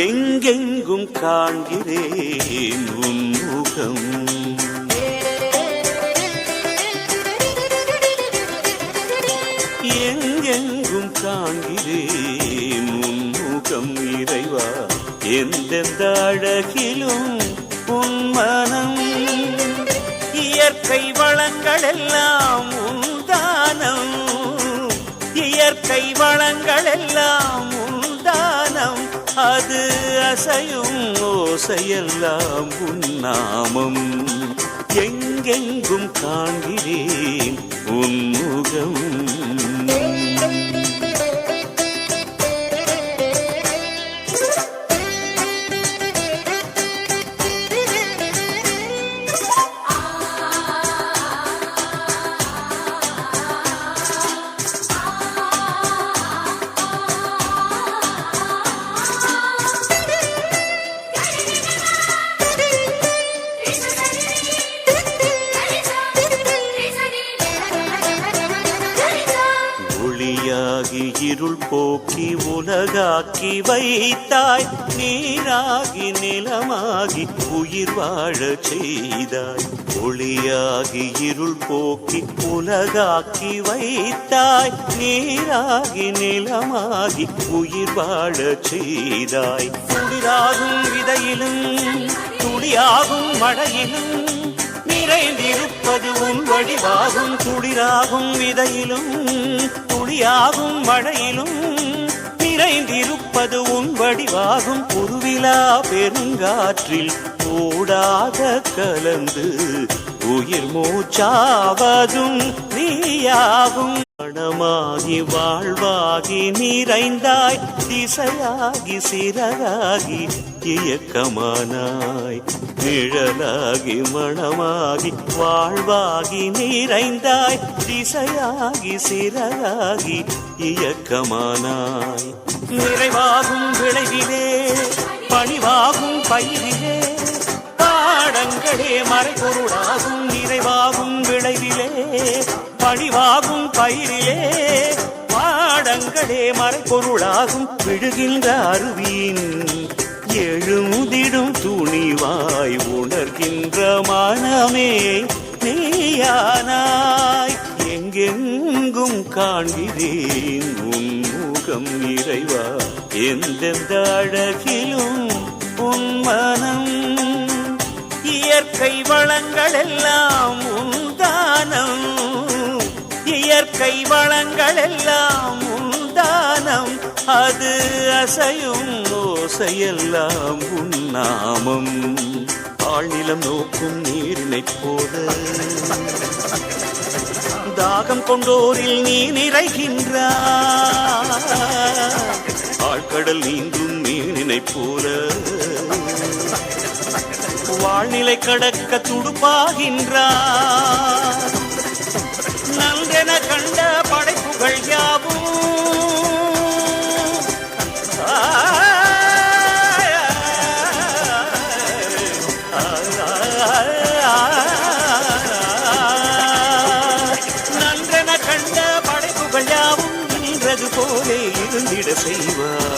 எங்கெங்கும் காண்கிறேன் உன் முகம், எங்கெங்கும் காண்கிறேன் உன் முகம் இறைவா, எந்தெந்த அழகிலும் உன் மனம், இயற்கை வளங்கள் எல்லாம் உன்தானம், இயற்கை வளங்கள் எல்லாம் உன்தானம், அது அசையும் ஓசையெல்லாம் உன்னாமம், எங்கெங்கும் காண்கிறேன் உன் முகம். இருள் போக்கி உலகாக்கி வைத்தாய், நீராகி நிலமாகி உயிர் வாழ செய்தாய், ஒளியாகி இருள் போக்கி உலகாக்கி வைத்தாய், நீராகி நிலமாகி உயிர் வாழ செய்தாய், குளிராகும் விதையிலும் துளியாகும் மழையிலும் நிறைந்திருப்பது உன் வடிவாகும், குளிராகும் விதையிலும் துளியாகும் மழையிலும் நிறைந்திருப்பது உன் வடிவாகும், உருவிலா பெருங்காற்றில் ஓடாக கலந்து உயிர் மூச்சாவதும் நீயாகும், மனமாகி வாழ்வாகி நிறைந்தாய், திசையாகி சிறகாகி இயக்கமானாய், நிழலாகி மனமாகி வாழ்வாகி நிறைந்தாய், திசையாகி சிறகாகி இயக்கமானாய், நிறைவாகும் விளைவிலே பணிவாகும் பயிரிலே பாடங்களே மறைபொருளாகும், நிறைவாகும் விளைவிலே பணிவாகும் பயிரிலே பாடங்களே மறைபொருளாகும், விழுகின்ற அருவியின் எழுமுதிடும் துணிவாய் உணர்கின்ற மனமே நீயானாய், எங்கெங்கும் காண்கிறேன் உன் முகம் இறைவா, எந்தெந்த அழகிலும் உன் மனம், இயற்கை வளங்கள் எல்லாம் உன்தானம், இயற்கை வளங்கள் எல்லாம் உன்தானம், அது அசையும் ஓசையெல்லாம் உன்னாமம், ஆழ்நிலம் நோக்கும் நீரினைப் போல தாகம் கொண்டோரில் நீ நிறைகின்றாய், ஆழ்கடல் நீந்தும் மீனினைப் போல வாழ்நிலை கடக்க துடுப்பாகின்றாய், நன்றென கண்ட படைப்புகள் யாவும் நன்றென கண்ட படைப்புகள் யாவும் நின்றது போலே இருந்திட செய்வார்.